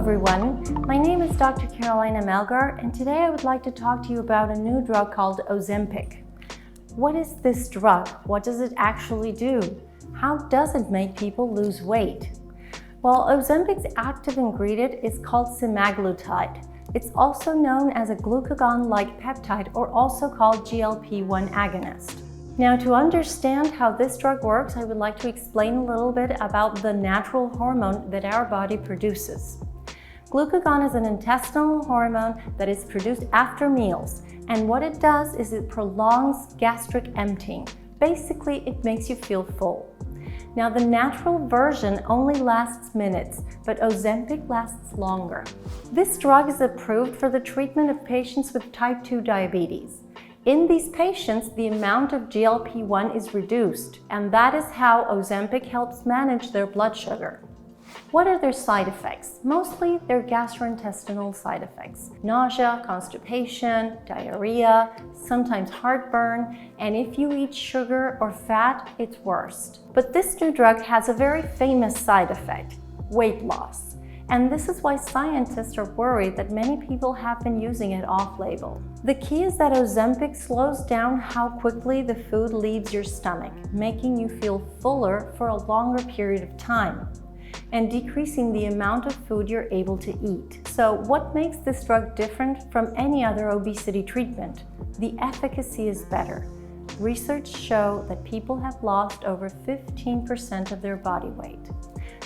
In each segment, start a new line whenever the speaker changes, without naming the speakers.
everyone, my name is Dr. Carolina Melgar, and today I would like to talk to you about a new drug called Ozempic. What is this drug? What does it actually do? How does it make people lose weight? Well, Ozempic's active ingredient is called semaglutide. It's also known as a glucagon-like peptide, or also called GLP-1 agonist. Now, to understand how this drug works, I would like to explain a little bit about the natural hormone that our body produces. Glucagon is an intestinal hormone that is produced after meals, and what it does is it prolongs gastric emptying. Basically, it makes you feel full. Now, the natural version only lasts minutes, but Ozempic lasts longer. This drug is approved for the treatment of patients with type 2 diabetes. In these patients, the amount of GLP-1 is reduced, and that is how Ozempic helps manage their blood sugar. What are their side effects? Mostly they're gastrointestinal side effects: nausea, constipation, diarrhea, sometimes heartburn, and if you eat sugar or fat, it's worse. But this new drug has a very famous side effect: weight loss. And this is why scientists are worried that many people have been using it off-label. The key is that Ozempic slows down how quickly the food leaves your stomach, making you feel fuller for a longer period of time, and decreasing the amount of food you're able to eat. So what makes this drug different from any other obesity treatment? The efficacy is better. Research show that people have lost over 15% of their body weight.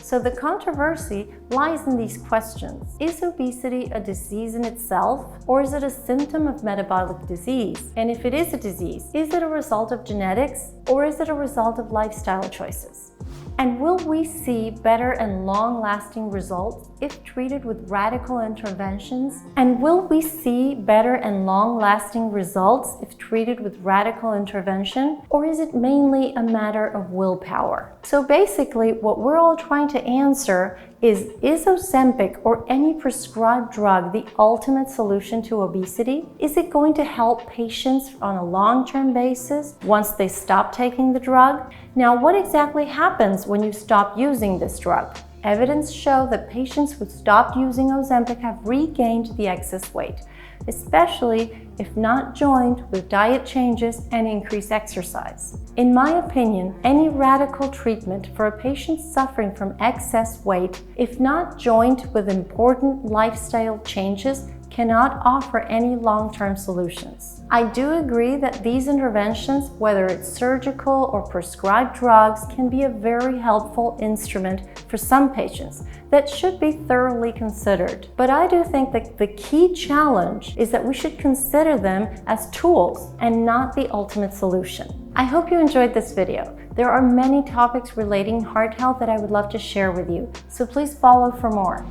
So the controversy lies in these questions. Is obesity a disease in itself, or is it a symptom of metabolic disease? And if it is a disease, is it a result of genetics, or is it a result of lifestyle choices? And will we see better and long-lasting results if treated with radical interventions? And will we see better and long-lasting results if treated with radical intervention? Or is it mainly a matter of willpower? So basically, what we're all trying to answer is Ozempic or any prescribed drug the ultimate solution to obesity? Is it going to help patients on a long-term basis once they stop taking the drug? Now, what exactly happens when you stop using this drug? Evidence show that patients who stopped using Ozempic have regained the excess weight, especially if not joined with diet changes and increased exercise. In my opinion, any radical treatment for a patient suffering from excess weight, if not joined with important lifestyle changes, cannot offer any long-term solutions. I do agree that these interventions, whether it's surgical or prescribed drugs, can be a very helpful instrument for some patients that should be thoroughly considered. But I do think that the key challenge is that we should consider them as tools and not the ultimate solution. I hope you enjoyed this video. There are many topics relating heart health that I would love to share with you, so please follow for more.